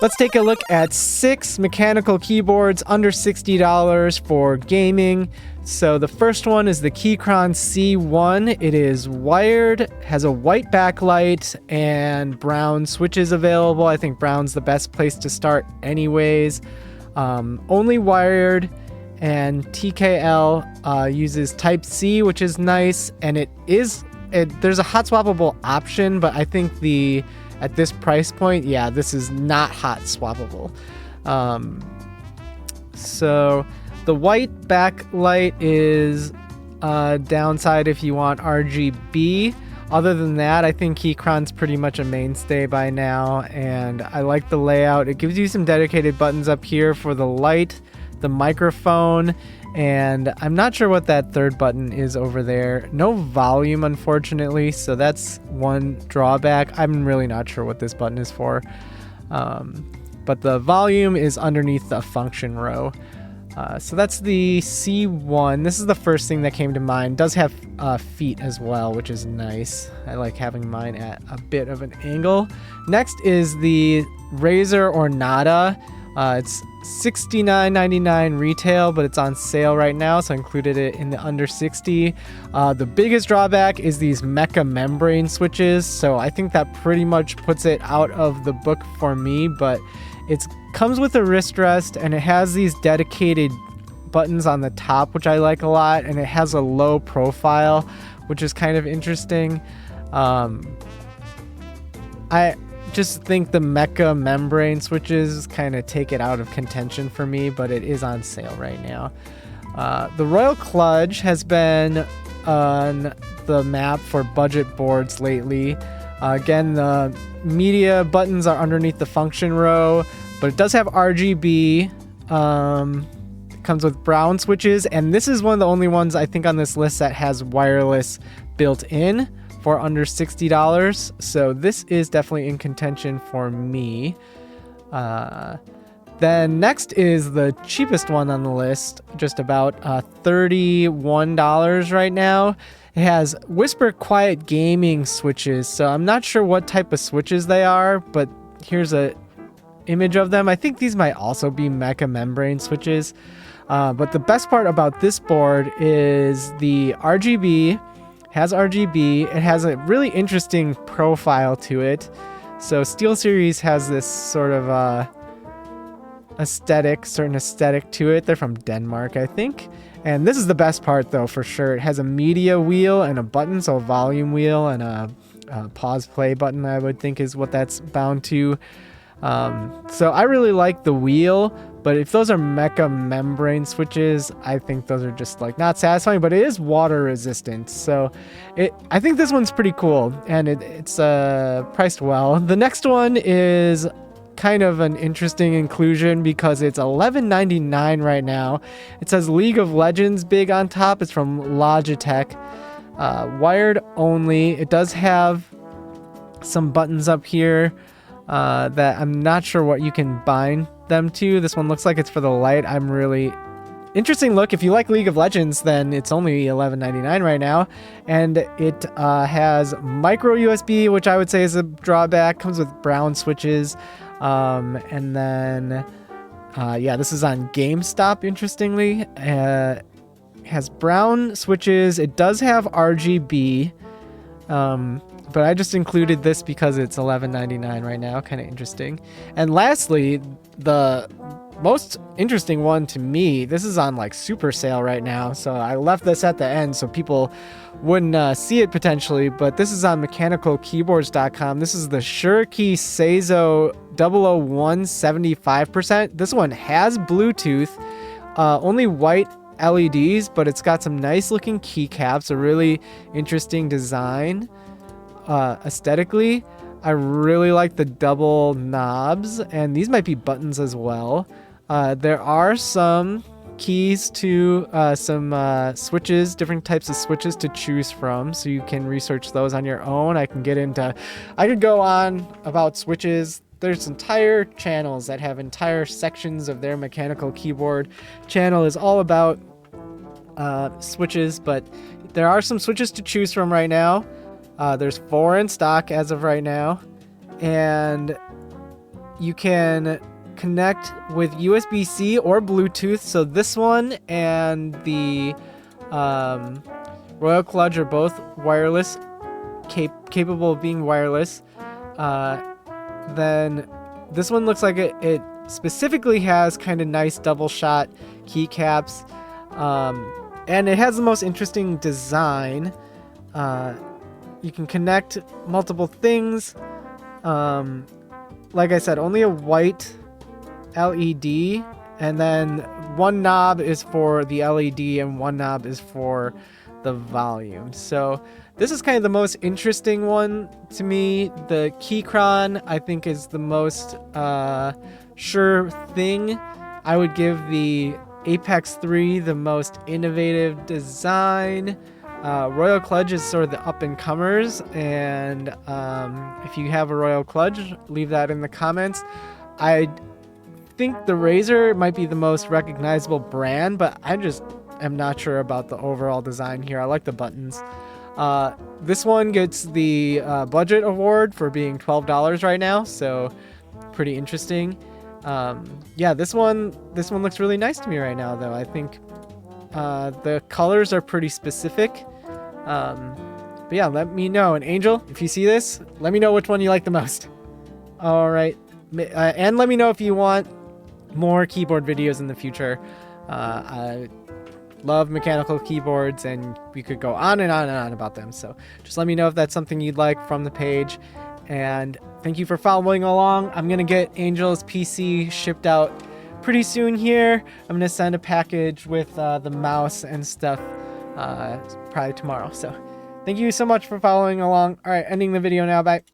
Let's take a look at 6 mechanical keyboards under $60 for gaming. So the first one is the Keychron C1. It is wired, has a white backlight, and brown switches available. I think brown's the best place to start anyways. Only wired, and TKL uses Type-C, which is nice, and there's a hot swappable option, but I think at this price point, yeah, this is not hot swappable. So the white backlight is a downside if you want RGB. Other than that, I think Keychron's pretty much a mainstay by now, and I like the layout. It gives you some dedicated buttons up here for the light, the microphone, and I'm not sure what that third button is over there. No volume, unfortunately, so that's one drawback. I'm really not sure what this button is for, but the volume is underneath the function row. So that's the C1. This is the first thing that came to mind. It does have feet as well, which is nice. I like having mine at a bit of an angle. Next is the Razer Ornata. It's $69.99 retail, but it's on sale right now, so I included it in the under 60. The biggest drawback is these mecha membrane switches, so I think that pretty much puts it out of the book for me, but it comes with a wrist rest, and it has these dedicated buttons on the top, which I like a lot, and it has a low profile, which is kind of interesting. I just think the mecha membrane switches kind of take it out of contention for me, but it is on sale right now. The Royal Kludge has been on the map for budget boards lately. Again, the media buttons are underneath the function row, but it does have RGB. It comes with brown switches, and this is one of the only ones I think on this list that has wireless built in for under $60. So this is definitely in contention for me. Then next is the cheapest one on the list, just about $31 right now. It has Whisper Quiet Gaming switches, so I'm not sure what type of switches they are, but here's a image of them. I think these might also be mecha membrane switches. But the best part about this board is the RGB. Has RGB. It has a really interesting profile to it. So Steelseries has this sort of certain aesthetic to it. They're from Denmark, I think. And this is the best part, though, for sure. It has a media wheel and a button, so a volume wheel and a pause play button, I would think is what that's bound to. So I really like the wheel, but if those are mecha membrane switches, I think those are just like not satisfying, but it is water resistant. So I think this one's pretty cool, and it's priced well. The next one is kind of an interesting inclusion because it's $11.99 right now. It says League of Legends big on top. It's from Logitech. Wired only. It does have some buttons up here that I'm not sure what you can bind them to. This one looks like it's for the light. I'm really interesting look. If you like League of Legends, then it's only $11.99 right now, and it has micro USB, which I would say is a drawback. Comes with brown switches, and then yeah, this is on GameStop. Interestingly, has brown switches. It does have RGB. But I just included this because it's $11.99 right now. Kind of interesting. And lastly, the most interesting one to me, this is on like super sale right now. So I left this at the end so people wouldn't see it potentially. But this is on mechanicalkeyboards.com. This is the Shurikey Saizo 001 75%. This one has Bluetooth, only white LEDs, but it's got some nice looking keycaps, a really interesting design. Aesthetically, I really like the double knobs, and these might be buttons as well. There are some keys to some switches, different types of switches to choose from, so you can research those on your own. I could go on about switches. There's entire channels that have entire sections of their mechanical keyboard channel is all about switches, but there are some switches to choose from right now. There's 4 in stock as of right now, and you can connect with USB-C or Bluetooth. So this one and the Royal Kludge are both wireless, capable of being wireless. Then this one looks like it specifically has kind of nice double shot keycaps, and it has the most interesting design. You can connect multiple things. Like I said, only a white LED, and then one knob is for the LED and one knob is for the volume. So this is kind of the most interesting one to me. The Keychron, I think, is the most sure thing. I would give the Apex 3 the most innovative design. Royal Kludge is sort of the up-and-comers, and if you have a Royal Kludge, leave that in the comments. I think the Razer might be the most recognizable brand, but I just am not sure about the overall design here. I like the buttons. This one gets the budget award for being $12 right now, so pretty interesting. Yeah, this one looks really nice to me right now, though. I think the colors are pretty specific. But yeah, let me know. And Angel, if you see this, let me know which one you like the most. All right, and let me know if you want more keyboard videos in the future. I love mechanical keyboards, and we could go on and on and on about them. So just let me know if that's something you'd like from the page. And thank you for following along. I'm gonna get Angel's PC shipped out pretty soon here. I'm gonna send a package with the mouse and stuff probably tomorrow. So thank you so much for following along. All right, ending the video now. Bye.